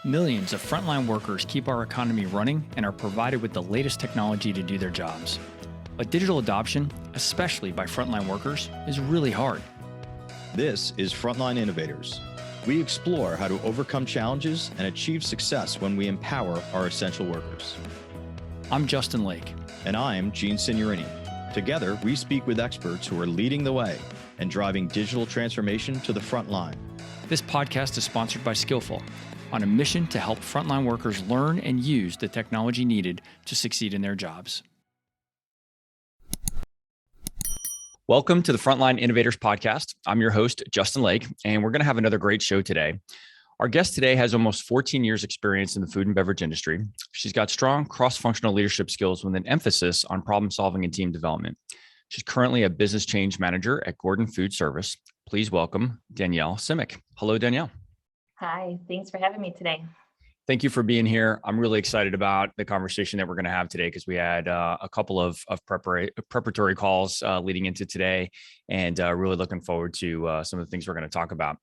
Millions of frontline workers keep our economy running and are provided with the latest technology to do their jobs. But digital adoption, especially by frontline workers, is really hard. This is Frontline Innovators. We explore how to overcome challenges and achieve success when we empower our essential workers. I'm Justin Lake. And I'm Gene Signorini. Together, we speak with experts who are leading the way and driving digital transformation to the front line. This podcast is sponsored by Skillful, on a mission to help frontline workers learn and use the technology needed to succeed in their jobs. Welcome to the Frontline Innovators podcast. I'm your host, Justin Lake, and we're going to have another great show today. Our guest today has almost 14 years experience in the food and beverage industry. She's got strong cross-functional leadership skills with an emphasis on problem solving and team development. She's currently a business change manager at Gordon Food Service. Please welcome Danielle Cimek. Hello, Danielle. Hi, thanks for having me today. Thank you for being here. I'm really excited about the conversation that we're going to have today because we had a couple of preparatory calls leading into today, and really looking forward to some of the things we're going to talk about.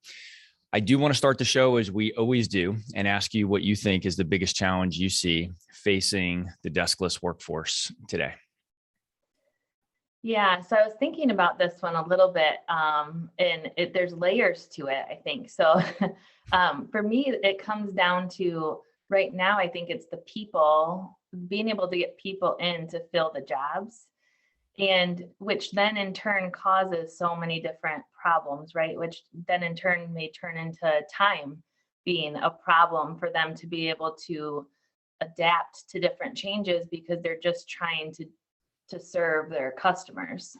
I do want to start the show, as we always do, and ask you what you think is the biggest challenge you see facing the deskless workforce today. Yeah, so I was thinking about this one a little bit, and there's layers to it, I think. So for me, it comes down to right now, I think it's the people, being able to get people in to fill the jobs, and which then in turn causes so many different problems, right? Which then in turn may turn into time being a problem for them to be able to adapt to different changes because they're just trying to serve their customers.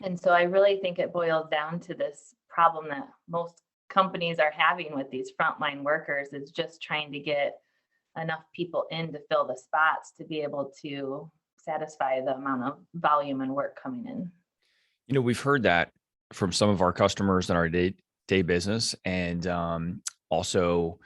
And so I really think it boils down to this problem that most companies are having with these frontline workers, is just trying to get enough people in to fill the spots to be able to satisfy the amount of volume and work coming in. You know, we've heard that from some of our customers in our day business, and also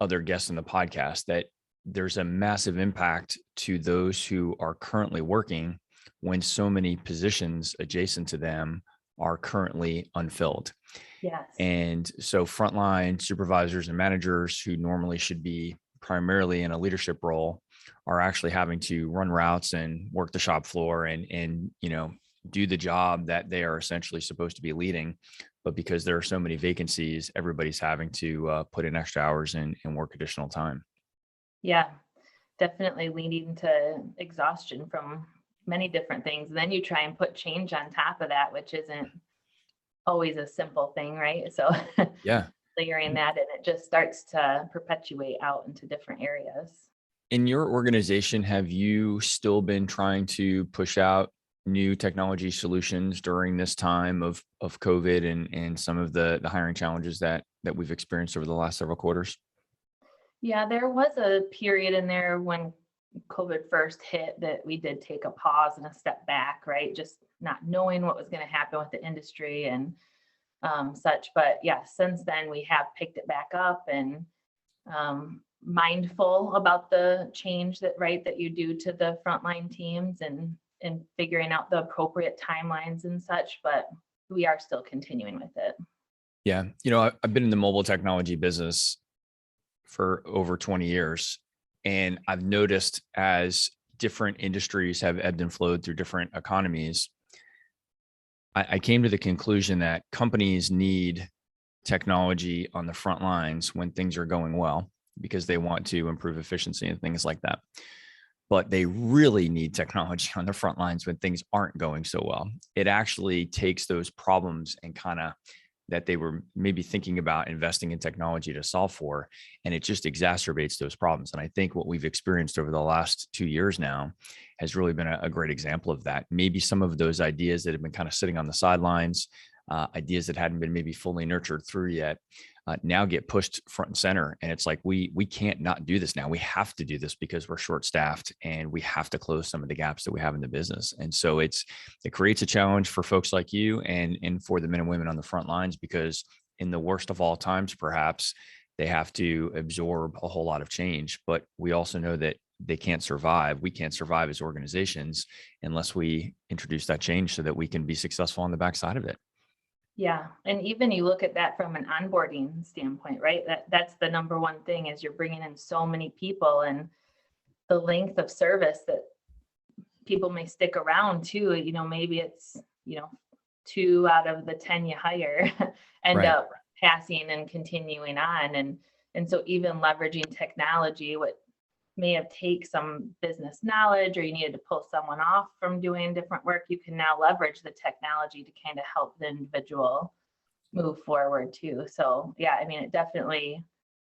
other guests in the podcast, that there's a massive impact to those who are currently working when so many positions adjacent to them are currently unfilled. Yes. And so frontline supervisors and managers who normally should be primarily in a leadership role are actually having to run routes and work the shop floor and you know, do the job that they are essentially supposed to be leading. But because there are so many vacancies, everybody's having to put in extra hours and work additional time. Yeah, definitely leading to exhaustion from many different things. And then you try and put change on top of that, which isn't always a simple thing, right? So yeah, layering that in, it just starts to perpetuate out into different areas. In your organization, have you still been trying to push out new technology solutions during this time of COVID and some of the hiring challenges that we've experienced over the last several quarters? Yeah, there was a period in there when COVID first hit that we did take a pause and a step back, right? Just not knowing what was going to happen with the industry and such. But yeah, since then we have picked it back up and mindful about the change that you do to the frontline teams and figuring out the appropriate timelines and such. But we are still continuing with it. Yeah, you know, I've been in the mobile technology business for over 20 years. And I've noticed as different industries have ebbed and flowed through different economies, I came to the conclusion that companies need technology on the front lines when things are going well, because they want to improve efficiency and things like that. But they really need technology on the front lines when things aren't going so well. It actually takes those problems and kind of that they were maybe thinking about investing in technology to solve for, and it just exacerbates those problems. And I think what we've experienced over the last 2 years now has really been a great example of that. Maybe some of those ideas that have been kind of sitting on the sidelines, ideas that hadn't been maybe fully nurtured through yet, now get pushed front and center. And it's like, we can't not do this now. We have to do this because we're short staffed and we have to close some of the gaps that we have in the business. And so it creates a challenge for folks like you and for the men and women on the front lines, because in the worst of all times, perhaps they have to absorb a whole lot of change. But we also know that they can't survive. We can't survive as organizations unless we introduce that change so that we can be successful on the backside of it. Yeah. And even you look at that from an onboarding standpoint, right? That's the number one thing is you're bringing in so many people, and the length of service that people may stick around too. Maybe it's, 2 out of the 10 you hire end Right. up passing and continuing on. And so even leveraging technology, what may have take some business knowledge, or you needed to pull someone off from doing different work, you can now leverage the technology to kind of help the individual move forward too. So yeah, I mean,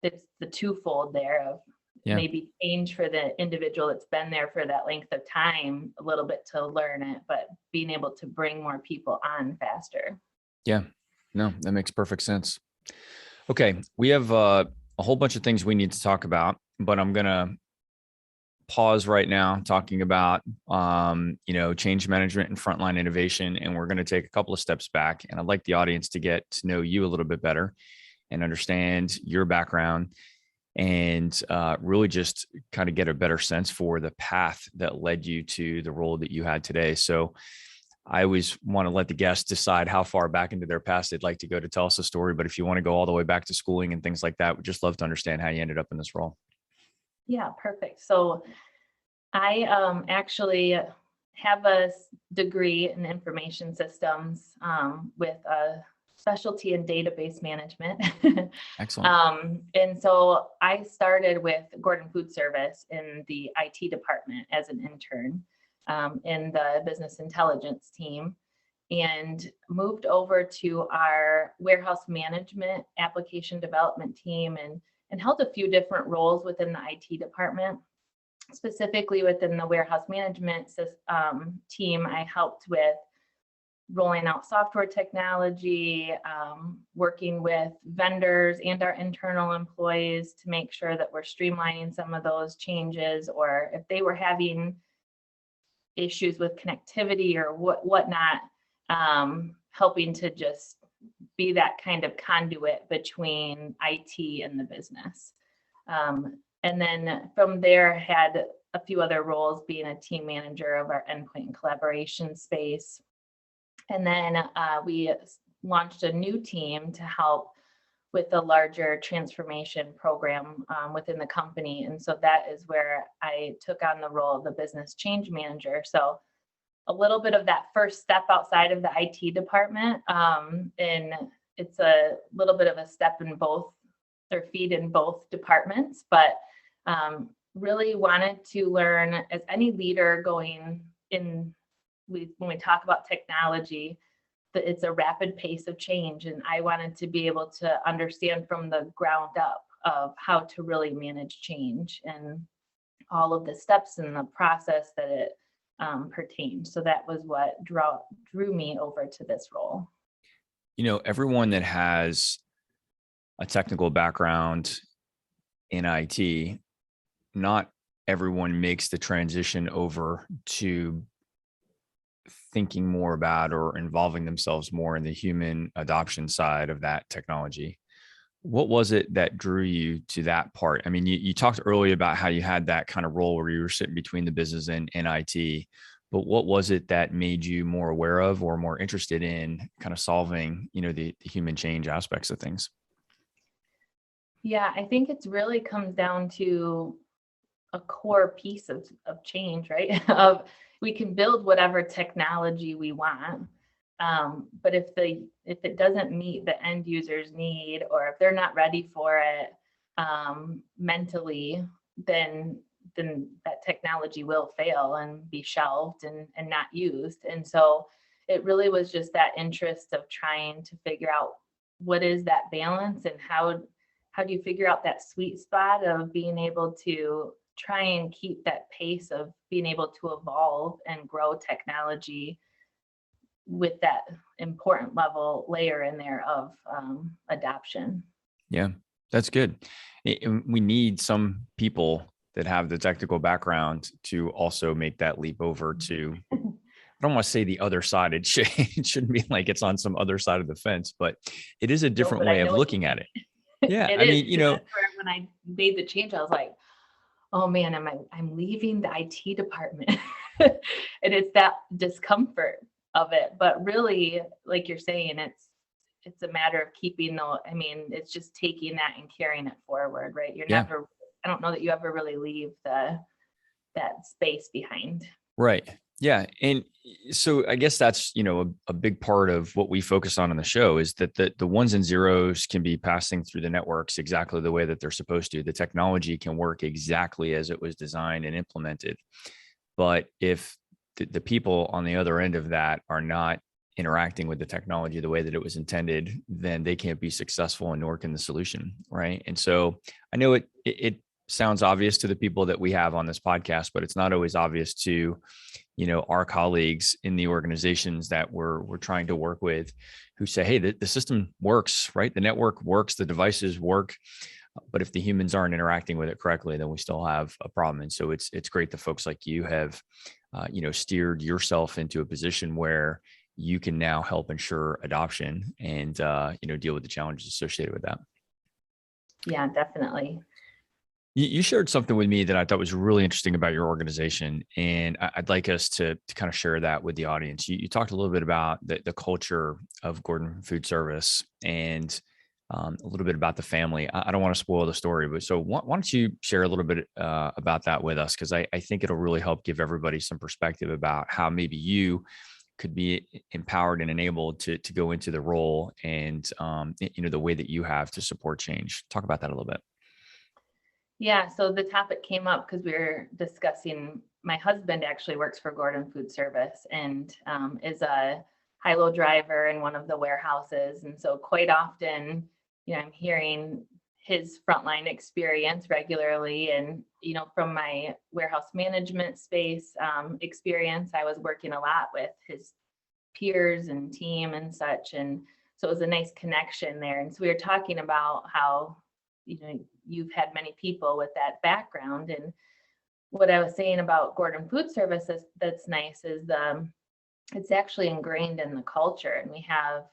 it's the twofold there of Yeah. maybe change for the individual that's been there for that length of time, a little bit to learn it, but being able to bring more people on faster. Yeah. No, that makes perfect sense. Okay. We have a whole bunch of things we need to talk about, but I'm going to pause right now talking about change management and frontline innovation, and we're going to take a couple of steps back, and I'd like the audience to get to know you a little bit better and understand your background, and really just kind of get a better sense for the path that led you to the role that you had today. So I always want to let the guests decide how far back into their past they'd like to go to tell us a story, but if you want to go all the way back to schooling and things like that, we'd just love to understand how you ended up in this role. Yeah, perfect. So I actually have a degree in information systems with a specialty in database management. Excellent. And so I started with Gordon Food Service in the IT department as an intern in the business intelligence team, and moved over to our warehouse management application development team, and held a few different roles within the IT department. Specifically within the warehouse management team, I helped with rolling out software technology, working with vendors and our internal employees to make sure that we're streamlining some of those changes, or if they were having issues with connectivity or whatnot, helping to just be that kind of conduit between IT and the business. And then from there, had a few other roles, being a team manager of our endpoint and collaboration space. And then we launched a new team to help with the larger transformation program within the company. And so that is where I took on the role of the business change manager. So a little bit of that first step outside of the IT department. And it's a little bit of a step in both, their feet in both departments, but really wanted to learn, as any leader going in, when we talk about technology, that it's a rapid pace of change. And I wanted to be able to understand from the ground up of how to really manage change and all of the steps in the process that it pertains. So that was what drew me over to this role. Everyone that has a technical background in IT, not everyone makes the transition over to thinking more about or involving themselves more in the human adoption side of that technology. What was it that drew you to that part? I mean, you talked earlier about how you had that kind of role where you were sitting between the business and IT, but what was it that made you more aware of or more interested in kind of solving, the human change aspects of things? Yeah, I think it's really comes down to a core piece of change, right? Of we can build whatever technology we want, but if it doesn't meet the end user's need, or if they're not ready for it mentally, then that technology will fail and be shelved and not used. And so it really was just that interest of trying to figure out what is that balance, and how do you figure out that sweet spot of being able to try and keep that pace of being able to evolve and grow technology with that important layer in there of adoption. Yeah, that's good. We need some people that have the technical background to also make that leap over to, I don't want to say the other side. It shouldn't be like it's on some other side of the fence, but it is a different way of looking at it. Yeah. It is. That's where when I made the change, I was like, oh man, I'm leaving the IT department. And it's that discomfort of it. But really, like you're saying, it's a matter of keeping it's just taking that and carrying it forward, right? Yeah. I don't know that you ever really leave that space behind. Right. Yeah. And so I guess that's, a big part of what we focus on in the show is that the ones and zeros can be passing through the networks exactly the way that they're supposed to. The technology can work exactly as it was designed and implemented. But if the people on the other end of that are not interacting with the technology the way that it was intended, then they can't be successful, and nor can the solution. Right. And so I know it sounds obvious to the people that we have on this podcast, but it's not always obvious to, our colleagues in the organizations that we're trying to work with, who say, hey, the system works, right? The network works, the devices work. But if the humans aren't interacting with it correctly, then we still have a problem. And so it's great that folks like you have, steered yourself into a position where you can now help ensure adoption and, deal with the challenges associated with that. Yeah, definitely. You shared something with me that I thought was really interesting about your organization, and I'd like us to kind of share that with the audience. You talked a little bit about the culture of Gordon Food Service and a little bit about the family. I don't want to spoil the story, but so why don't you share a little bit about that with us? Because I think it'll really help give everybody some perspective about how maybe you could be empowered and enabled to go into the role and, the way that you have to support change. Talk about that a little bit. Yeah, so the topic came up because we were discussing, my husband actually works for Gordon Food Service and is a high-low driver in one of the warehouses. And so quite often, I'm hearing his frontline experience regularly. And, from my warehouse management space experience, I was working a lot with his peers and team and such. And so it was a nice connection there. And so we were talking about how, you've had many people with that background. And what I was saying about Gordon Food Services that's nice is it's actually ingrained in the culture. And we have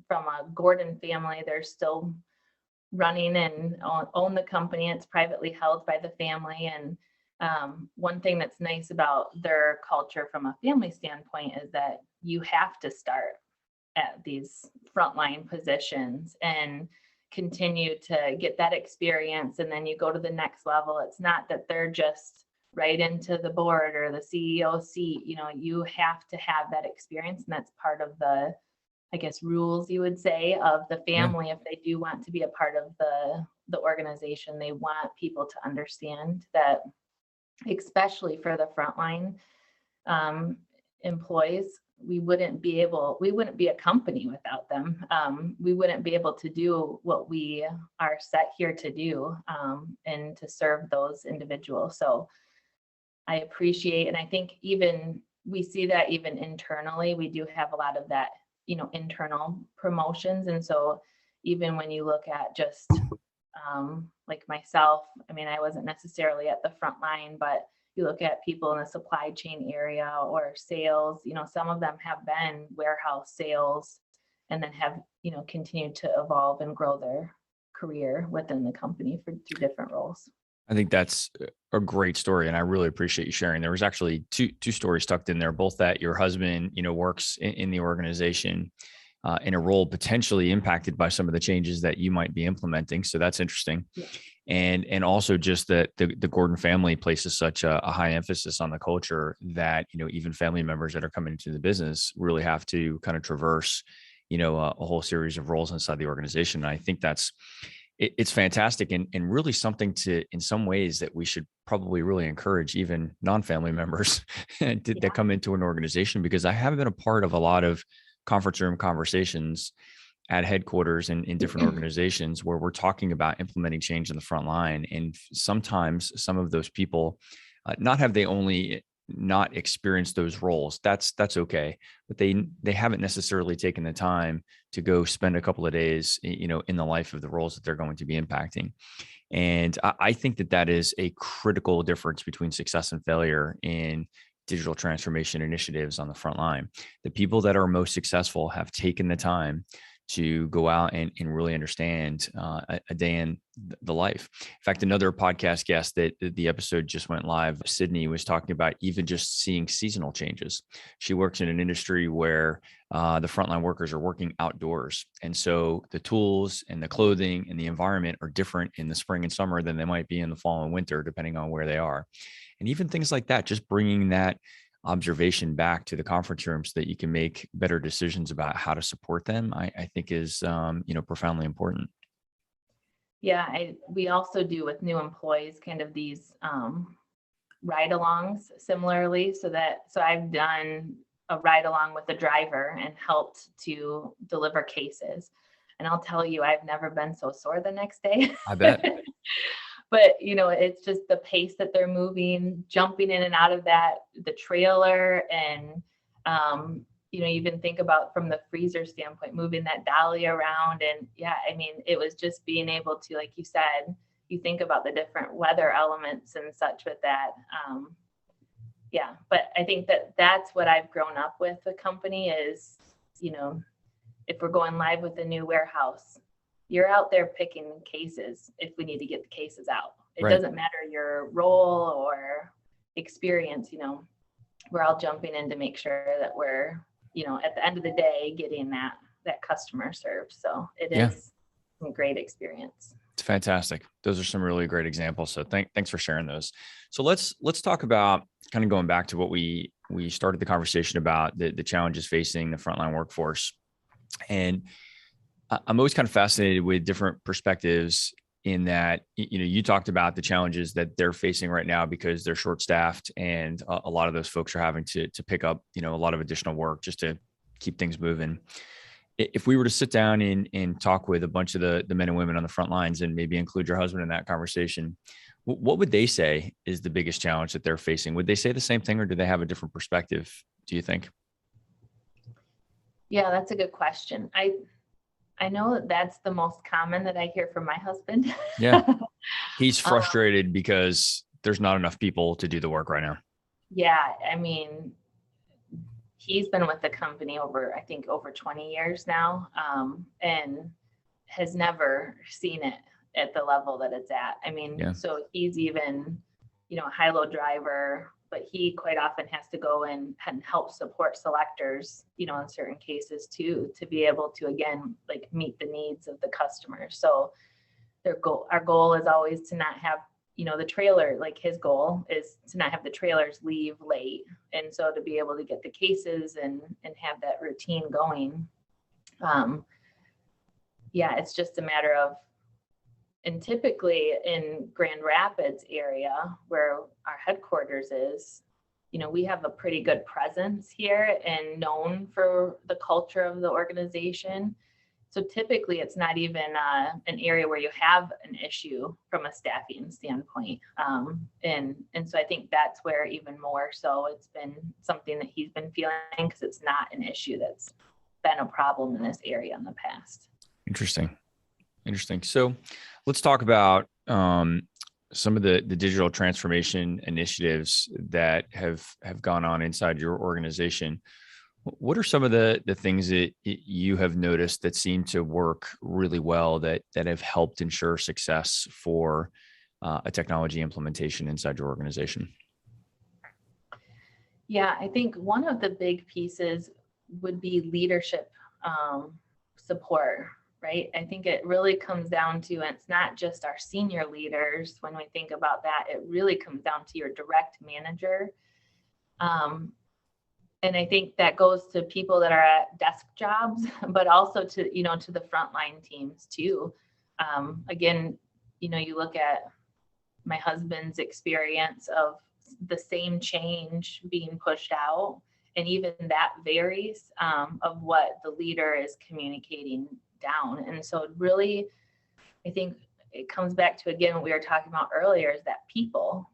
from a Gordon family, they're still running and own the company. It's privately held by the family. And one thing that's nice about their culture from a family standpoint is that you have to start at these frontline positions and continue to get that experience, and then you go to the next level. It's not that they're just right into the board or the CEO seat. You have to have that experience, and that's part of the, I guess, rules you would say of the family. If they do want to be a part of the organization, they want people to understand that, especially for the frontline employees, we wouldn't be a company without them. We wouldn't be able to do what we are set here to do, and to serve those individuals. So I appreciate, and I think even we see that even internally, we do have a lot of that, internal promotions. And so even when you look at just like myself, I wasn't necessarily at the front line, but you look at people in the supply chain area or sales, some of them have been warehouse sales and then have, continued to evolve and grow their career within the company through different roles. I think that's a great story, and I really appreciate you sharing. There was actually two stories tucked in there, both that your husband, works in the organization in a role potentially impacted by some of the changes that you might be implementing. So that's interesting. Yeah. And also just that the Gordon family places such a high emphasis on the culture that, even family members that are coming into the business really have to kind of traverse, a whole series of roles inside the organization. And I think it's fantastic and really something to, in some ways, that we should probably really encourage even non-family members that come into an organization, because I have been a part of a lot of conference room conversations at headquarters and in different organizations where we're talking about implementing change in the front line. And sometimes some of those people, not have they only not experienced those roles, that's okay, but they haven't necessarily taken the time to go spend a couple of days, in the life of the roles that they're going to be impacting. And I think that is a critical difference between success and failure in digital transformation initiatives on the front line. The people that are most successful have taken the time to go out and really understand a day in the life. In fact, another podcast guest that the episode just went live, Sydney, was talking about even just seeing seasonal changes. She works in an industry where the frontline workers are working outdoors. And so the tools and the clothing and the environment are different in the spring and summer than they might be in the fall and winter, depending on where they are. And even things like that, just bringing that observation back to the conference room so that you can make better decisions about how to support them, I think is, profoundly important. Yeah, we also do with new employees kind of these ride-alongs similarly. So I've done a ride-along with a driver and helped to deliver cases. And I'll tell you, I've never been so sore the next day. I bet. But, it's just the pace that they're moving, jumping in and out of the trailer. And, even think about from the freezer standpoint, moving that dolly around. And yeah, it was just being able to, like you said, you think about the different weather elements and such with that. But I think that's what I've grown up with the company is, if we're going live with a new warehouse, you're out there picking cases if we need to get the cases out. It Right. doesn't matter your role or experience, we're all jumping in to make sure that we're, at the end of the day, getting that customer served. So it is a great experience. It's fantastic. Those are some really great examples. So thanks for sharing those. So let's talk about kind of going back to what we started the conversation about, the challenges facing the frontline workforce. And I'm always kind of fascinated with different perspectives in that, you talked about the challenges that they're facing right now because they're short staffed and a lot of those folks are having to pick up, a lot of additional work just to keep things moving. If we were to sit down and talk with a bunch of the men and women on the front lines and maybe include your husband in that conversation, what would they say is the biggest challenge that they're facing? Would they say the same thing or do they have a different perspective, do you think? Yeah, that's a good question. I know that that's the most common that I hear from my husband. Yeah. He's frustrated because there's not enough people to do the work right now. Yeah. He's been with the company over 20 years now, and has never seen it at the level that it's at. So he's even, a high-low driver, but he quite often has to go in and help support selectors, in certain cases too, to be able to, again, like meet the needs of the customer. So our goal is always to not have, the trailer, like his goal is to not have the trailers leave late. And so to be able to get the cases and have that routine going. It's just a matter of, and typically in Grand Rapids area where our headquarters is, we have a pretty good presence here and known for the culture of the organization. So typically it's not even an area where you have an issue from a staffing standpoint. And so I think that's where even more so it's been something that he's been feeling because it's not an issue that's been a problem in this area in the past. Interesting. So let's talk about some of the digital transformation initiatives that have gone on inside your organization. What are some of the things that you have noticed that seem to work really well that have helped ensure success for a technology implementation inside your organization? Yeah, I think one of the big pieces would be leadership support. Right. I think it really comes down to, and it's not just our senior leaders. When we think about that, it really comes down to your direct manager. And I think that goes to people that are at desk jobs, but also to the frontline teams too. Again, you look at my husband's experience of the same change being pushed out, and even that varies of what the leader is communicating down. And so really, I think it comes back to, again, what we were talking about earlier, is that people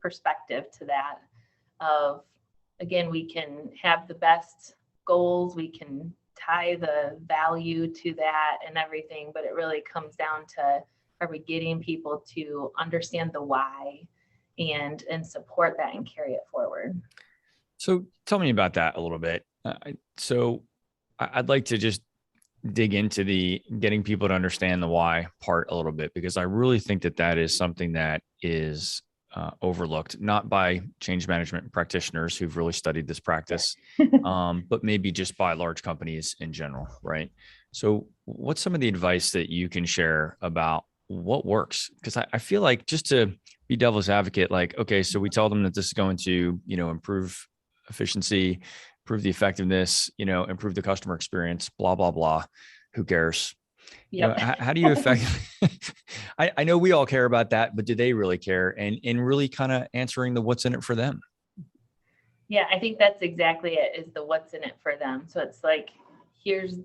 perspective to that of, again, we can have the best goals, we can tie the value to that and everything, but it really comes down to, are we getting people to understand the why and support that and carry it forward? So tell me about that a little bit. So I'd like to just dig into the getting people to understand the why part a little bit, because I really think that that is something that is overlooked, not by change management practitioners who've really studied this practice, but maybe just by large companies in general, right? So what's some of the advice that you can share about what works? Because I feel like, just to be devil's advocate, like, okay, so we tell them that this is going to, improve efficiency, improve the effectiveness, improve the customer experience, blah, blah, blah. Who cares? Yep. How do you affect? I know we all care about that, but do they really care? And really kind of answering the what's in it for them. Yeah, I think that's exactly it, is the what's in it for them. So it's like, here's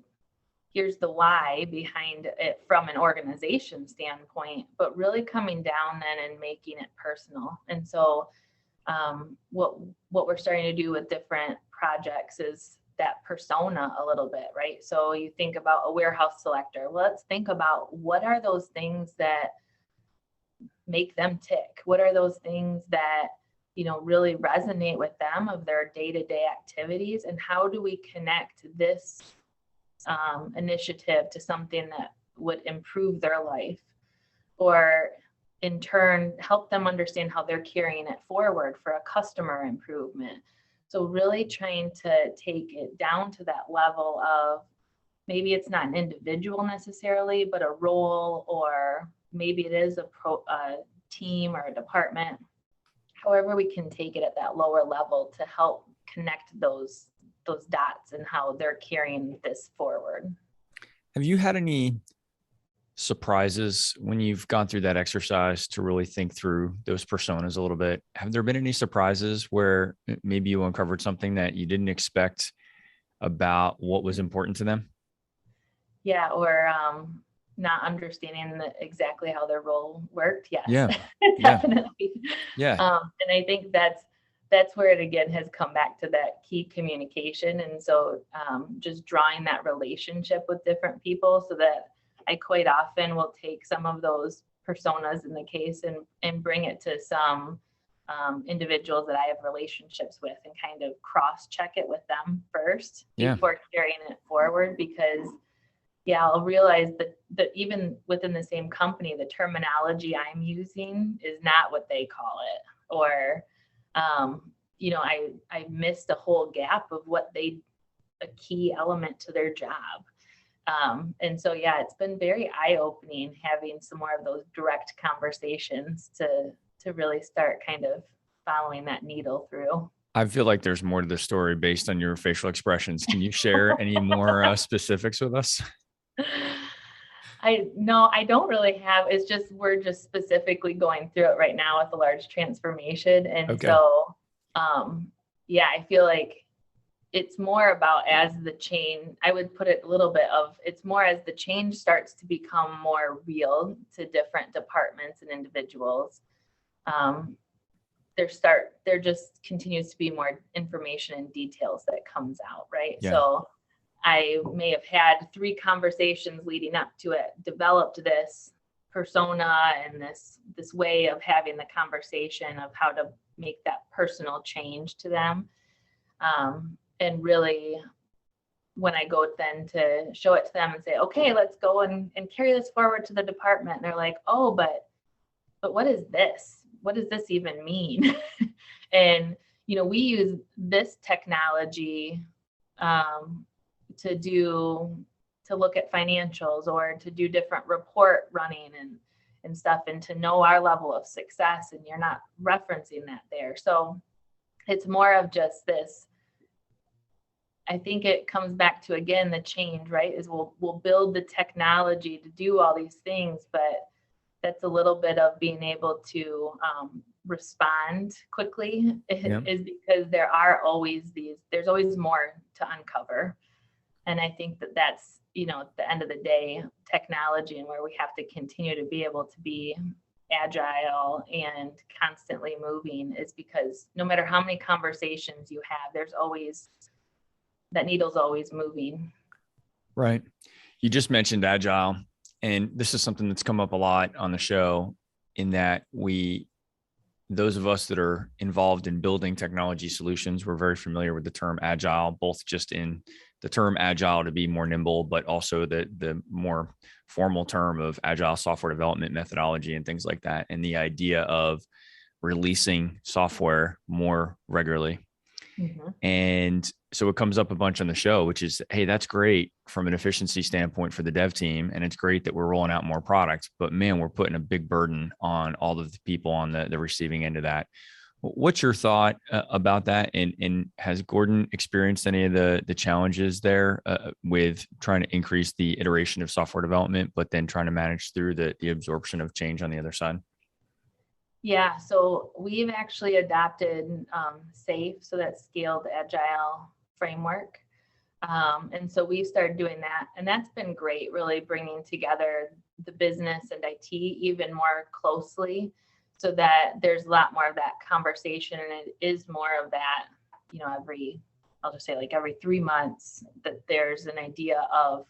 the why behind it from an organization standpoint, but really coming down then and making it personal. And so what we're starting to do with different projects is that persona a little bit, right? So you think about a warehouse selector. Well, let's think about, what are those things that make them tick? What are those things that, really resonate with them of their day-to-day activities? And how do we connect this initiative to something that would improve their life, or in turn help them understand how they're carrying it forward for a customer improvement? So really trying to take it down to that level of, maybe it's not an individual necessarily, but a role, or maybe it is a team or a department. However we can take it at that lower level to help connect those dots and how they're carrying this forward. Have you had any surprises when you've gone through that exercise to really think through those personas a little bit? Have there been any surprises where maybe you uncovered something that you didn't expect about what was important to them? Yeah, or not understanding exactly how their role worked. Yes, Yeah. definitely. Yeah. And I think that's where it again has come back to that key communication. And so just drawing that relationship with different people, so that I quite often will take some of those personas in the case and bring it to some individuals that I have relationships with, and kind of cross check it with them first before carrying it forward. Because I'll realize that even within the same company, the terminology I'm using is not what they call it, or I missed a whole gap of a key element to their job. And so, it's been very eye-opening having some more of those direct conversations to really start kind of following that needle through. I feel like there's more to the story based on your facial expressions. Can you share any more specifics with us? I don't really have. It's just, we're just specifically going through it right now with a large transformation. And so, I feel like it's more about, as the change, I would put it a little bit of, it's more as the change starts to become more real to different departments and individuals. There just continues to be more information and details that comes out, right? Yeah. So I may have had 3 conversations leading up to it, developed this persona and this way of having the conversation of how to make that personal change to them. And really, when I go then to show it to them and say, okay, let's go and carry this forward to the department, and they're like, oh, but what is this? What does this even mean? And, we use this technology to look at financials, or to do different report running and stuff, and to know our level of success, and you're not referencing that there. So it's more of just this. I think it comes back to, again, the change, right? Is we'll build the technology to do all these things, but that's a little bit of being able to respond quickly, is because there's always more to uncover. And I think that's, at the end of the day, technology, and where we have to continue to be able to be agile and constantly moving, is because no matter how many conversations you have, that needle's always moving. Right. You just mentioned Agile, and this is something that's come up a lot on the show, in that those of us that are involved in building technology solutions, we're very familiar with the term Agile, both just in the term agile to be more nimble, but also the more formal term of agile software development methodology and things like that. And the idea of releasing software more regularly. Mm-hmm. And so it comes up a bunch on the show, which is, hey, that's great from an efficiency standpoint for the dev team. And it's great that we're rolling out more products, but man, we're putting a big burden on all of the people on the receiving end of that. What's your thought about that? And has Gordon experienced any of the challenges there with trying to increase the iteration of software development, but then trying to manage through the absorption of change on the other side? Yeah, so we've actually adopted SAFe, so that's Scaled Agile Framework. And so we've started doing that, and that's been great, really bringing together the business and IT even more closely, so that there's a lot more of that conversation, and it is more of that, I'll just say like every 3 months, that there's an idea of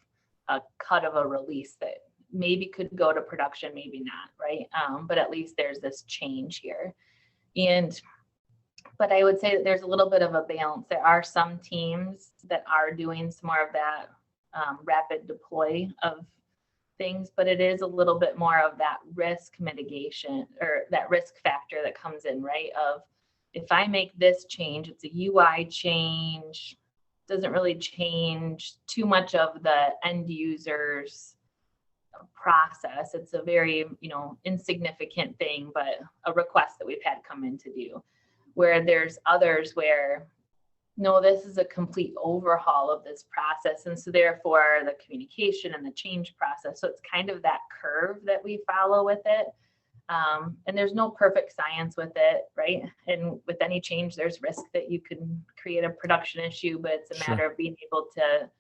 a cut of a release that maybe could go to production, maybe not, right? But at least there's this change here. But I would say that there's a little bit of a balance. There are some teams that are doing some more of that rapid deploy of things, but it is a little bit more of that risk mitigation, or that risk factor that comes in, right? Of, if I make this change, it's a UI change, doesn't really change too much of the end user's process. It's a very, insignificant thing, but a request that we've had come in to do. Where there's others where, no, this is a complete overhaul of this process. And so therefore the communication and the change process. So it's kind of that curve that we follow with it. And there's no perfect science with it, right? And with any change, there's risk that you can create a production issue, but it's a matter of being able to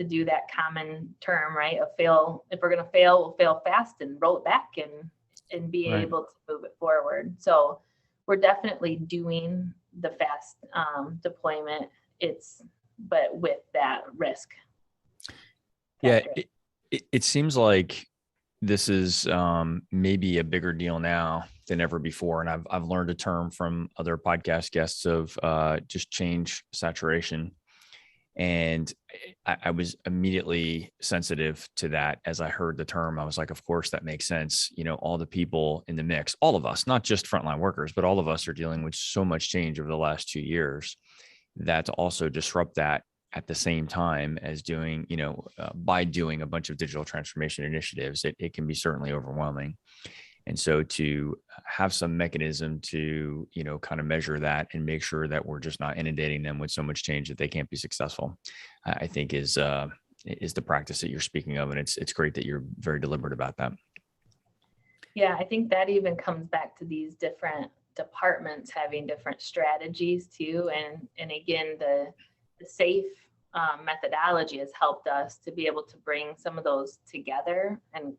do that common term, right? Of fail. If we're going to fail, we'll fail fast and roll it back and be able to move it forward. So we're definitely doing the fast deployment. But with that risk. Yeah, it seems like this is maybe a bigger deal now than ever before. And I've learned a term from other podcast guests of just change saturation. And I was immediately sensitive to that as I heard the term. I was like, of course, that makes sense. All the people in the mix, all of us, not just frontline workers, but all of us are dealing with so much change over the last 2 years that to also disrupt that at the same time as doing, by doing a bunch of digital transformation initiatives, it can be certainly overwhelming. And so to have some mechanism to, kind of measure that and make sure that we're just not inundating them with so much change that they can't be successful, I think is the practice that you're speaking of. And it's great that you're very deliberate about that. Yeah, I think that even comes back to these different departments having different strategies too. And again, the SAFe methodology has helped us to be able to bring some of those together and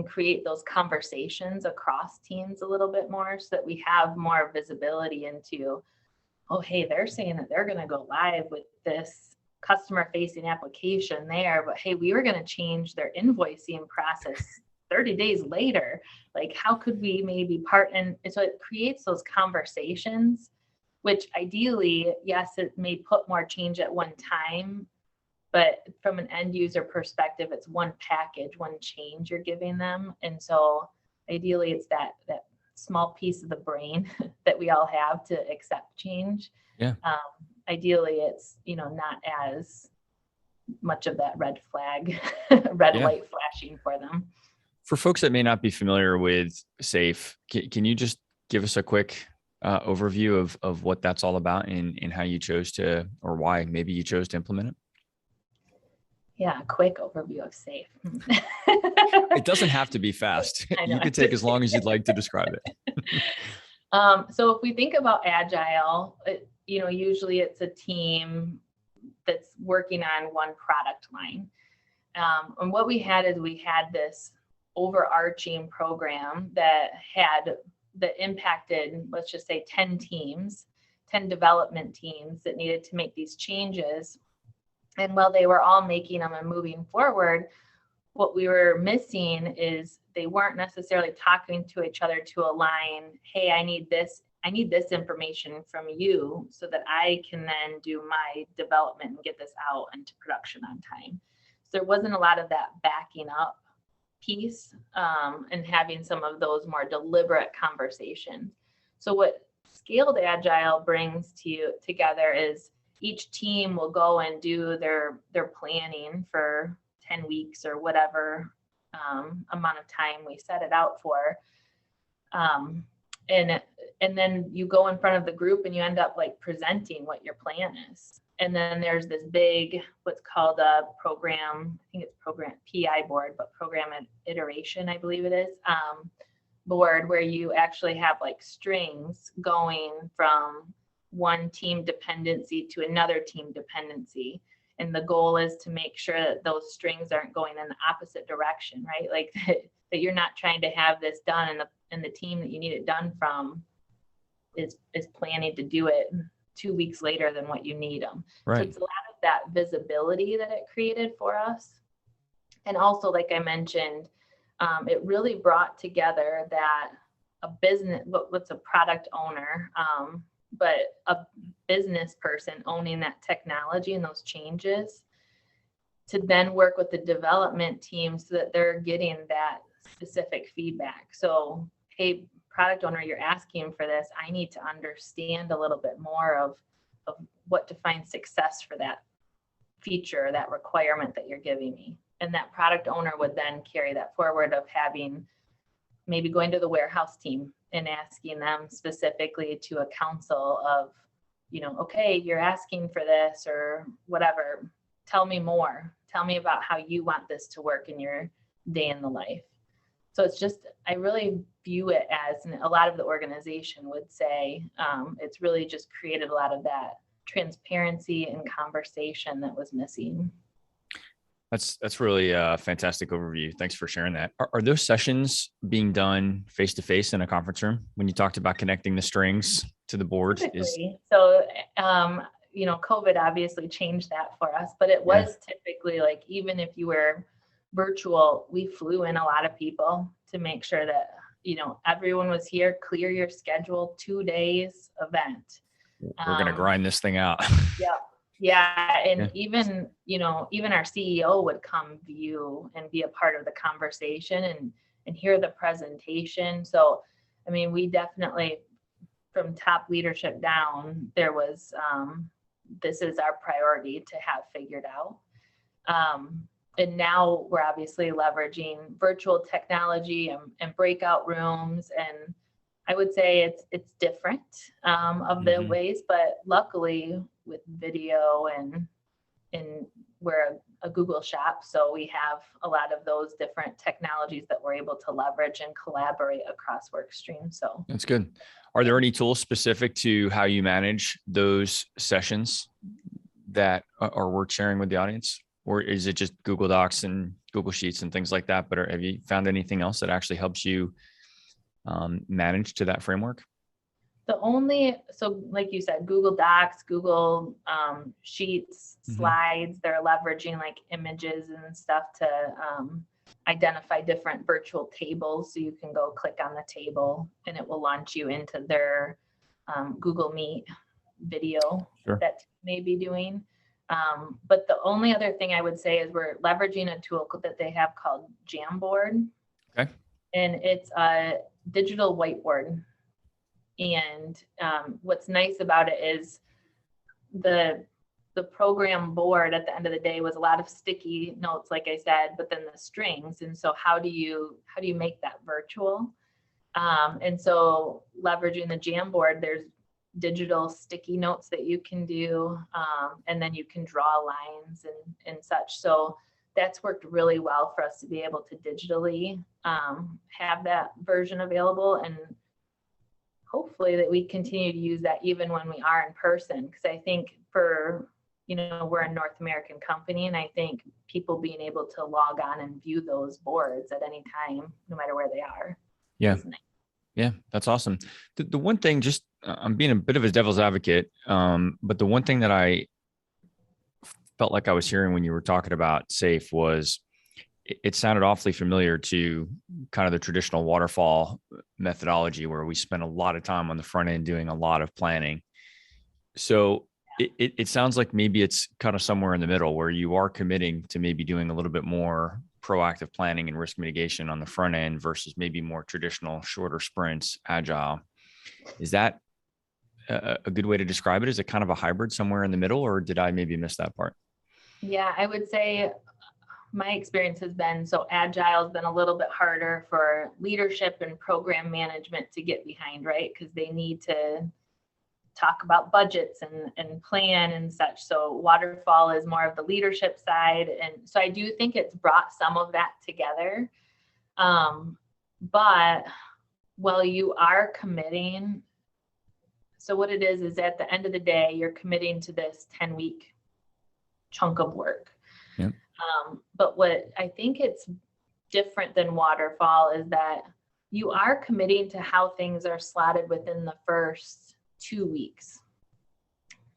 create those conversations across teams a little bit more, so that we have more visibility into, oh, hey, they're saying that they're going to go live with this customer facing application there, but hey, we were going to change their invoicing process 30 days later. Like, how could we maybe and so it creates those conversations, which ideally, yes, it may put more change at one time, but from an end user perspective, it's one package, one change you're giving them. And so ideally it's that small piece of the brain that we all have to accept change. Yeah. Ideally it's, not as much of that red flag, light flashing for them. For folks that may not be familiar with SAFe, can you just give us a quick overview of what that's all about and how you chose to, or why maybe you chose to implement it? Yeah, a quick overview of SAFe. It doesn't have to be fast. You could take as long as you'd like to describe it. So if we think about Agile, usually it's a team that's working on one product line. And what we had this overarching program that impacted, let's just say 10 teams, 10 development teams that needed to make these changes. And while they were all making them and moving forward, what we were missing is they weren't necessarily talking to each other to align, hey, I need this I need this information from you so that I can then do my development and get this out into production on time. So there wasn't a lot of that backing up piece, and having some of those more deliberate conversations. So what Scaled Agile brings together is each team will go and do their planning for 10 weeks or whatever amount of time we set it out for. And then you go in front of the group and you end up like presenting what your plan is. And then there's this big, what's called a program, I think it's program PI board, but program iteration, I believe it is, board, where you actually have like strings going from one team dependency to another team dependency. And the goal is to make sure that those strings aren't going in the opposite direction, right? Like that you're not trying to have this done and the team that you need it done from is planning to do it 2 weeks later than what you need them. Right. So it's a lot of that visibility that it created for us. And also, like I mentioned, it really brought together that a business, what's a product owner, but a business person owning that technology and those changes to then work with the development team so that they're getting that specific feedback. So, hey, product owner, you're asking for this. I need to understand a little bit more of what defines success for that feature, that requirement that you're giving me. And that product owner would then carry that forward of having maybe going to the warehouse team and asking them specifically to a council of, okay, you're asking for this or whatever. Tell me more. Tell me about how you want this to work in your day in the life. So it's just, I really view it as, and a lot of the organization would say, it's really just created a lot of that transparency and conversation that was missing. That's really a fantastic overview. Thanks for sharing that. Are those sessions being done face-to-face in a conference room when you talked about connecting the strings to the board? So, COVID obviously changed that for us, but it was typically like, even if you were virtual, we flew in a lot of people to make sure that, everyone was here. Clear your schedule, 2 days event. We're going to grind this thing out. Yeah. And even our CEO would come view and be a part of the conversation and hear the presentation. So, I mean, we definitely, from top leadership down, there was, this is our priority to have figured out. And now we're obviously leveraging virtual technology and breakout rooms. And I would say it's different of the ways, but luckily with video and we're a Google shop, so we have a lot of those different technologies that we're able to leverage and collaborate across work streams. So that's good. Are there any tools specific to how you manage those sessions that are worth sharing with the audience? Or is it just Google Docs and Google Sheets and things like that? But have you found anything else that actually helps you manage to that framework? So like you said, Google Docs, Google Sheets, slides, they're leveraging like images and stuff to identify different virtual tables. So you can go click on the table and it will launch you into their Google Meet video that may be doing. But the only other thing I would say is we're leveraging a tool that they have called Jamboard. Okay. And it's a digital whiteboard. And what's nice about it is the program board at the end of the day was a lot of sticky notes, like I said, but then the strings. And so how do you make that virtual? And so leveraging the Jamboard, there's digital sticky notes that you can do, and then you can draw lines and such. So that's worked really well for us to be able to digitally have that version available, and hopefully that we continue to use that even when we are in person. Because I think we're a North American company, and I think people being able to log on and view those boards at any time, no matter where they are. Yeah. Yeah, that's awesome. The one thing, just I'm being a bit of a devil's advocate, but the one thing that I felt like I was hearing when you were talking about SAFe was it sounded awfully familiar to kind of the traditional waterfall methodology where we spend a lot of time on the front end doing a lot of planning. So it sounds like maybe it's kind of somewhere in the middle where you are committing to maybe doing a little bit more proactive planning and risk mitigation on the front end versus maybe more traditional shorter sprints, agile. Is that a good way to describe it? Is it kind of a hybrid somewhere in the middle, or did I maybe miss that part? Yeah, I would say my experience has been, so agile has been a little bit harder for leadership and program management to get behind, right? Because they need to talk about budgets and plan and such. So waterfall is more of the leadership side. And so I do think it's brought some of that together. But while you are committing, so what it is at the end of the day, you're committing to this 10-week chunk of work. Yep. But what I think it's different than waterfall is that you are committing to how things are slotted within the first 2 weeks.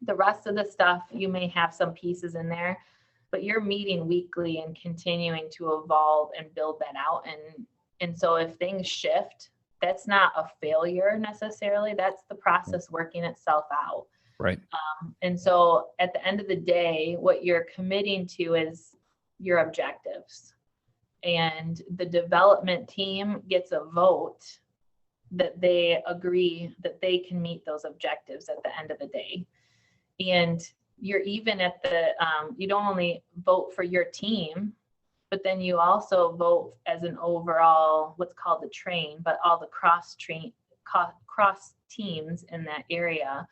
The rest of the stuff, you may have some pieces in there, but you're meeting weekly and continuing to evolve and build that out. And so if things shift, that's not a failure necessarily. That's the process working itself out. Right. And so at the end of the day, what you're committing to is your objectives. And the development team gets a vote that they agree that they can meet those objectives at the end of the day. And you're even at the, you don't only vote for your team, but then you also vote as an overall, what's called the train, but all the cross teams in that area,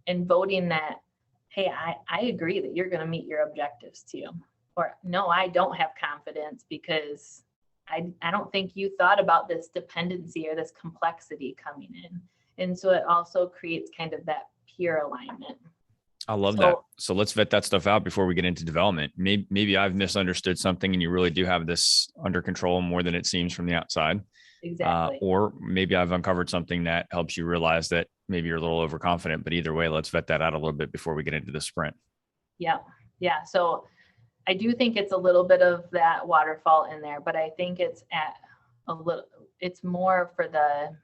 and voting that, hey, I agree that you're going to meet your objectives too. Or no, I don't have confidence because I don't think you thought about this dependency or this complexity coming in. And so it also creates kind of that peer alignment. I love that. So let's vet that stuff out before we get into development. Maybe I've misunderstood something and you really do have this under control more than it seems from the outside. Exactly. Or maybe I've uncovered something that helps you realize that maybe you're a little overconfident, but either way, let's vet that out a little bit before we get into the sprint. Yeah. Yeah. So I do think it's a little bit of that waterfall in there, but I think it's it's more for the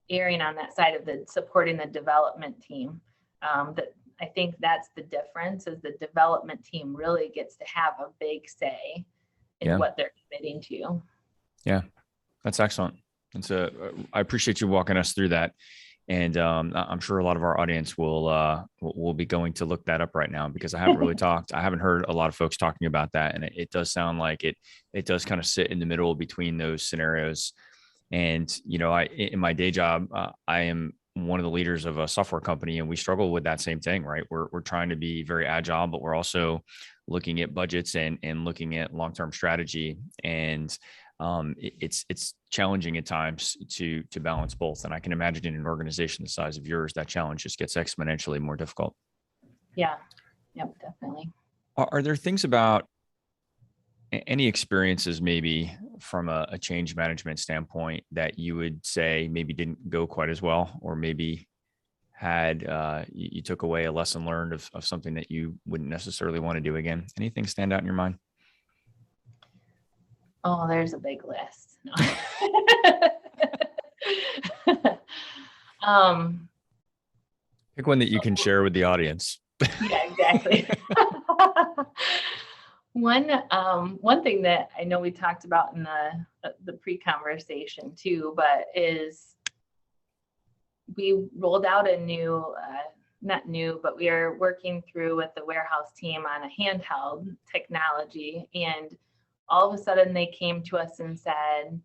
erring on that side of the supporting the development team. That I think that's the difference, is the development team really gets to have a big say in what they're committing to. Yeah, that's excellent. I appreciate you walking us through that. And I'm sure a lot of our audience will be going to look that up right now, because I haven't really I haven't heard a lot of folks talking about that. And it does sound like it does kind of sit in the middle between those scenarios. And, in my day job, I am one of the leaders of a software company, and we struggle with that same thing, right? We're trying to be very agile, but we're also looking at budgets and looking at long-term strategy. And it's challenging at times to balance both. And I can imagine in an organization the size of yours, that challenge just gets exponentially more difficult. Yeah. Yep, definitely. Are there things about any experiences maybe from a change management standpoint that you would say maybe didn't go quite as well, or maybe had you took away a lesson learned of something that you wouldn't necessarily want to do again? Anything stand out in your mind? Oh, there's a big list. No. Pick one that you can share with the audience. Yeah, exactly. One thing that I know we talked about in the pre-conversation too, but is we rolled out a new, not new, but we are working through with the warehouse team on a handheld technology, and all of a sudden they came to us and said,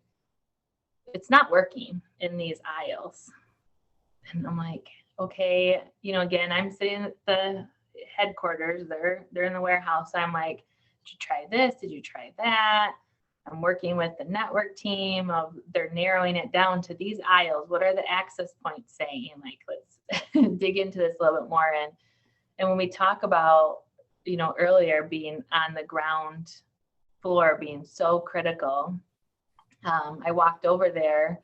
it's not working in these aisles. And I'm like, okay, again, I'm sitting at the headquarters, they're in the warehouse. I'm like, did you try this? Did you try that? I'm working with the network team they're narrowing it down to these aisles. What are the access points saying? Like, let's dig into this a little bit more. And when we talk about, earlier being on the ground floor being so critical, I walked over there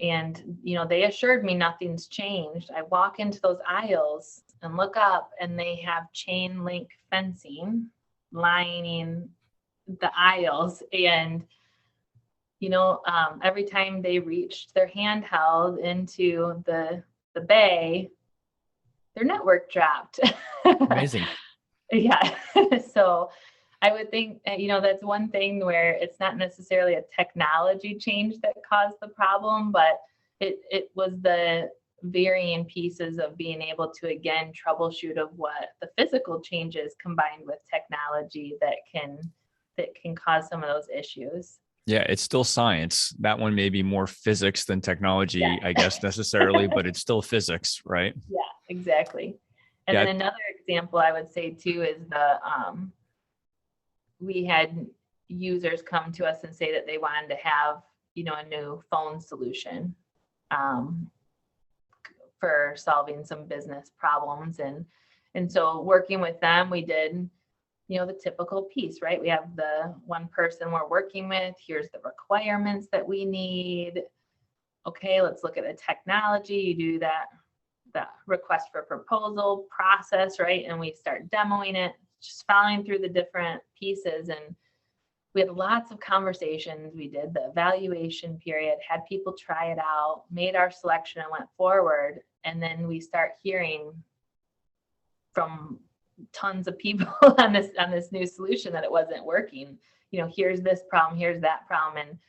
and, they assured me nothing's changed. I walk into those aisles and look up, and they have chain link fencing lining the aisles, and every time they reached their handheld into the bay, their network dropped. Amazing. Yeah. So I would think, that's one thing where it's not necessarily a technology change that caused the problem, but it was the varying pieces of being able to, again, troubleshoot of what the physical changes combined with technology that can cause some of those issues. Yeah, it's still science. That one may be more physics than technology, Yeah. I guess, necessarily, but it's still physics, right? Yeah, exactly. And Yeah. then another example I would say too is we had users come to us and say that they wanted to have, a new phone solution for solving some business problems. And so working with them, we did, the typical piece, right? We have the one person we're working with. Here's the requirements that we need. Okay, let's look at the technology. You do that, the request for proposal process, right? And we start demoing it, just following through the different pieces. And we had lots of conversations. We did the evaluation period, had people try it out, made our selection, and went forward. And then we start hearing from tons of people on this new solution that it wasn't working. Here's this problem, here's that problem.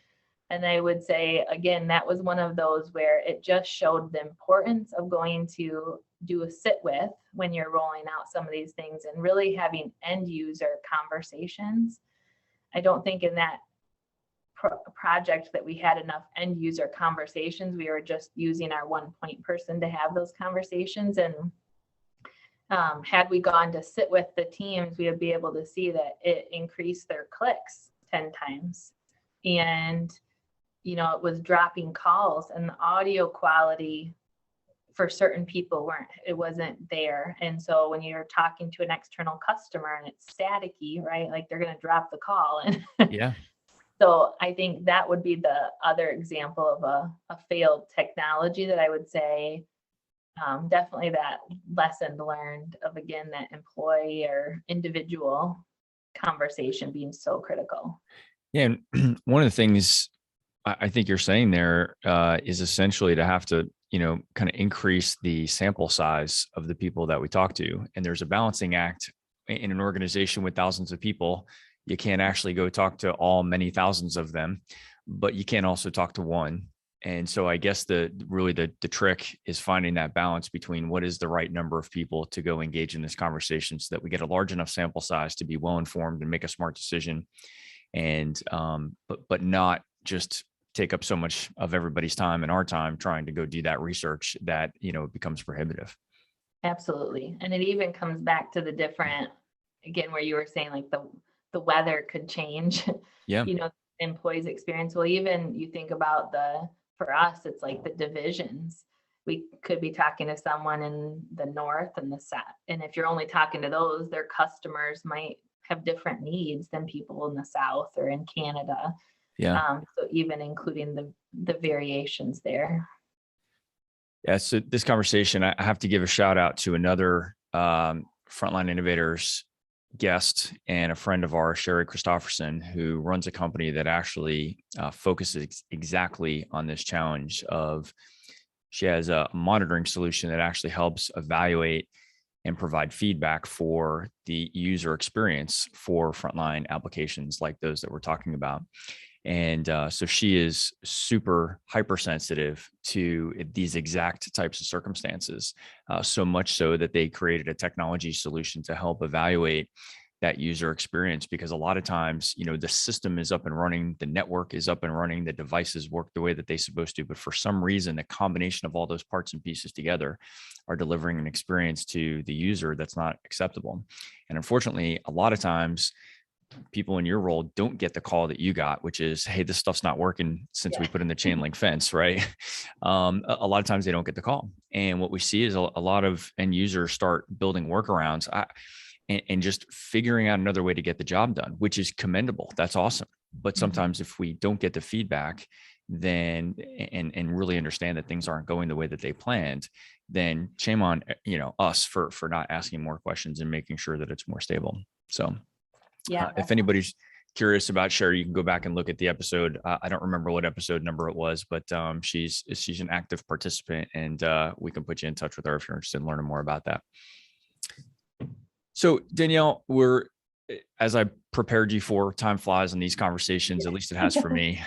And I would say, again, that was one of those where it just showed the importance of going to do a sit with when you're rolling out some of these things and really having end user conversations. I don't think in that project that we had enough end user conversations. We were just using our 1 point person to have those conversations. And had we gone to sit with the teams, we would be able to see that it increased their clicks 10 times. And, it was dropping calls, and the audio quality for certain people wasn't there. And so when you're talking to an external customer and it's staticky, right? Like they're going to drop the call. And Yeah. so I think that would be the other example of a failed technology that I would say, definitely that lesson learned of, again, that employee or individual conversation being so critical. Yeah. And one of the things I think you're saying there is essentially to have to, kind of increase the sample size of the people that we talk to. And there's a balancing act in an organization with thousands of people. You can't actually go talk to all many thousands of them, but you can also talk to one. And so I guess the trick is finding that balance between what is the right number of people to go engage in this conversation so that we get a large enough sample size to be well informed and make a smart decision. And but not just take up so much of everybody's time and our time trying to go do that research that, it becomes prohibitive. Absolutely. And it even comes back to the different, again, where you were saying like the weather could change, Yeah. Employees experience. Well, even you think about for us, it's like the divisions. We could be talking to someone in the north and the south. And if you're only talking to those, their customers might have different needs than people in the south or in Canada. Yeah. So even including the variations there. Yeah. So this conversation, I have to give a shout out to another Frontline Innovators guest and a friend of ours, Sherry Christopherson, who runs a company that actually focuses exactly on this challenge of, she has a monitoring solution that actually helps evaluate and provide feedback for the user experience for frontline applications like those that we're talking about. And so she is super hypersensitive to these exact types of circumstances, so much so that they created a technology solution to help evaluate that user experience. Because a lot of times, the system is up and running, the network is up and running, the devices work the way that they're supposed to, but for some reason, the combination of all those parts and pieces together are delivering an experience to the user that's not acceptable. And unfortunately, a lot of times, people in your role don't get the call that you got, which is, hey, this stuff's not working since we put in the chain link fence, right? A lot of times they don't get the call. And what we see is a lot of end users start building workarounds and just figuring out another way to get the job done, which is commendable. That's awesome. But sometimes if we don't get the feedback, then and really understand that things aren't going the way that they planned, then shame on us for not asking more questions and making sure that it's more stable. So yeah, if anybody's curious about Sherry, you can go back and look at the episode. I don't remember what episode number it was, but she's an active participant, and we can put you in touch with her if you're interested in learning more about that. So Danielle, as I prepared you for, time flies in these conversations, at least it has for me.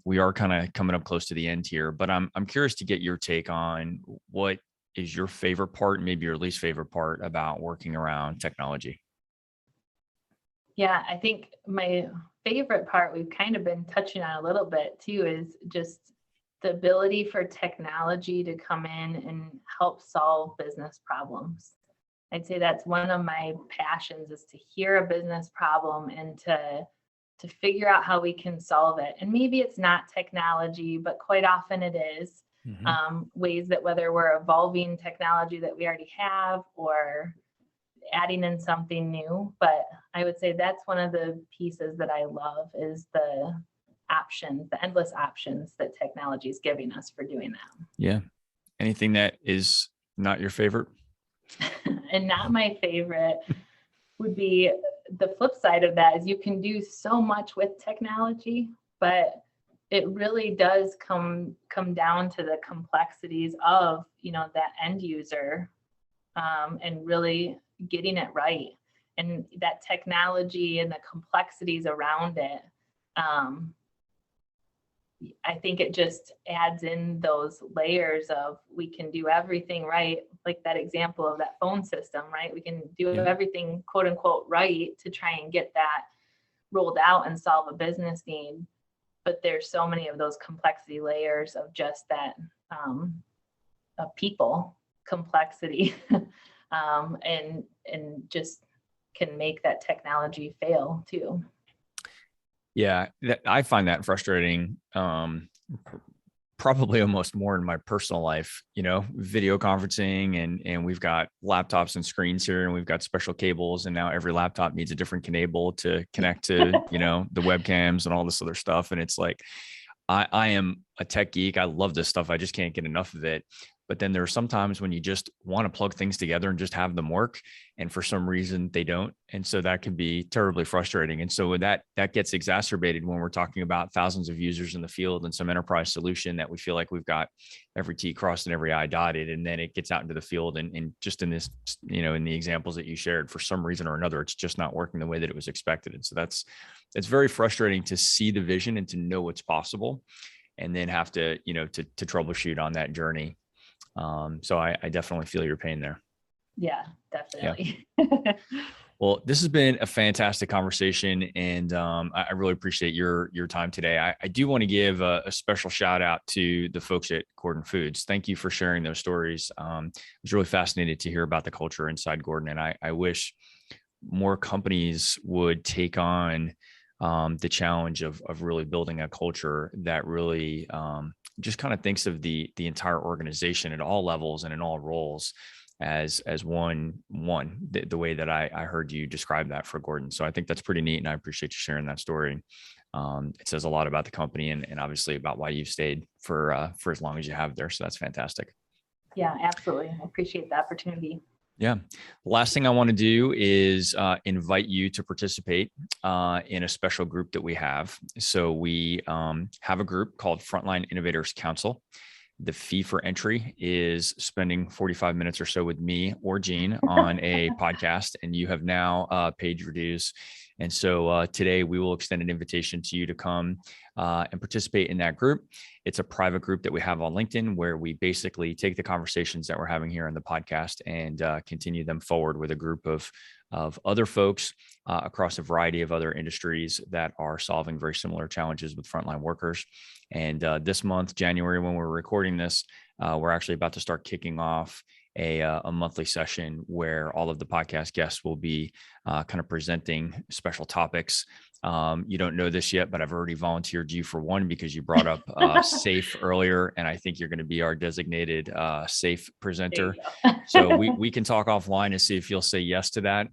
We are kind of coming up close to the end here, but I'm curious to get your take on what is your favorite part, maybe your least favorite part about working around technology. Yeah, I think my favorite part we've kind of been touching on a little bit too is just the ability for technology to come in and help solve business problems. I'd say that's one of my passions, is to hear a business problem and to figure out how we can solve it. And maybe it's not technology, but quite often it is. Ways that, whether we're evolving technology that we already have or adding in something new. But I would say that's one of the pieces that I love, is the options, the endless options that technology is giving us for doing that. Yeah. Anything that is not your favorite? And not my favorite would be the flip side of that, is you can do so much with technology, but it really does come down to the complexities of, that end user, and really getting it right. And that technology and the complexities around it, I think it just adds in those layers of, we can do everything right. Like that example of that phone system, right? We can do everything quote unquote right to try and get that rolled out and solve a business need. But there's so many of those complexity layers of just that a people complexity, and just can make that technology fail too. Yeah, I find that frustrating. Probably almost more in my personal life, video conferencing, and we've got laptops and screens here, and we've got special cables, and now every laptop needs a different cable to connect to, the webcams and all this other stuff. And it's like, I am a tech geek. I love this stuff. I just can't get enough of it. But then there are some times when you just want to plug things together and just have them work, and for some reason they don't. And so that can be terribly frustrating. And so that gets exacerbated when we're talking about thousands of users in the field and some enterprise solution that we feel like we've got every T crossed and every I dotted. And then it gets out into the field, and just in this, in the examples that you shared, for some reason or another, it's just not working the way that it was expected. And so it's very frustrating to see the vision and to know what's possible, and then have to, to troubleshoot on that journey. So I definitely feel your pain there. Yeah, definitely. Yeah. Well, this has been a fantastic conversation, and I really appreciate your time today. I do want to give a special shout out to the folks at Gordon Foods. Thank you for sharing those stories. I was really fascinated to hear about the culture inside Gordon, and I wish more companies would take on the challenge of really building a culture that really just kind of thinks of the entire organization at all levels and in all roles as one, the way that I heard you describe that for Gordon. So I think that's pretty neat, and I appreciate you sharing that story. It says a lot about the company, and obviously about why you've stayed for as long as you have there. So that's fantastic. Yeah, absolutely. I appreciate the opportunity. Yeah. The last thing I want to do is invite you to participate in a special group that we have. So we have a group called Frontline Innovators Council. The fee for entry is spending 45 minutes or so with me or Gene on a podcast, and you have now paid your dues. And so today we will extend an invitation to you to come and participate in that group. It's a private group that we have on LinkedIn, where we basically take the conversations that we're having here on the podcast and continue them forward with a group of other folks across a variety of other industries that are solving very similar challenges with frontline workers. And this month, January, when we're recording this, we're actually about to start kicking off a monthly session where all of the podcast guests will be kind of presenting special topics. You don't know this yet, but I've already volunteered you for one, because you brought up SAFE earlier, and I think you're going to be our designated SAFE presenter. So we can talk offline and see if you'll say yes to that.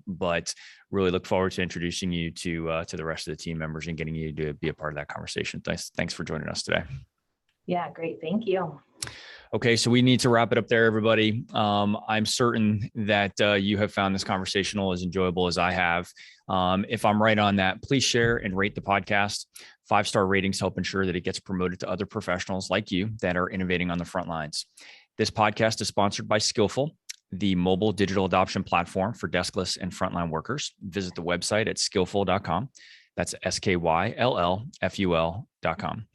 But really look forward to introducing you to the rest of the team members and getting you to be a part of that conversation. Thanks for joining us today. Yeah, great. Thank you. Okay, so we need to wrap it up there, everybody. I'm certain that you have found this conversational as enjoyable as I have. If I'm right on that, please share and rate the podcast. 5-star ratings help ensure that it gets promoted to other professionals like you that are innovating on the front lines. This podcast is sponsored by Skillful, the mobile digital adoption platform for deskless and frontline workers. Visit the website at skillful.com. That's SKYLLFUL.com.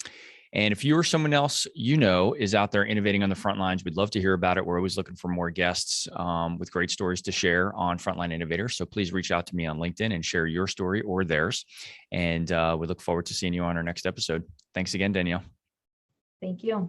And if you or someone else you know is out there innovating on the front lines, we'd love to hear about it. We're always looking for more guests with great stories to share on Frontline Innovators. So please reach out to me on LinkedIn and share your story or theirs. And we look forward to seeing you on our next episode. Thanks again, Danielle. Thank you.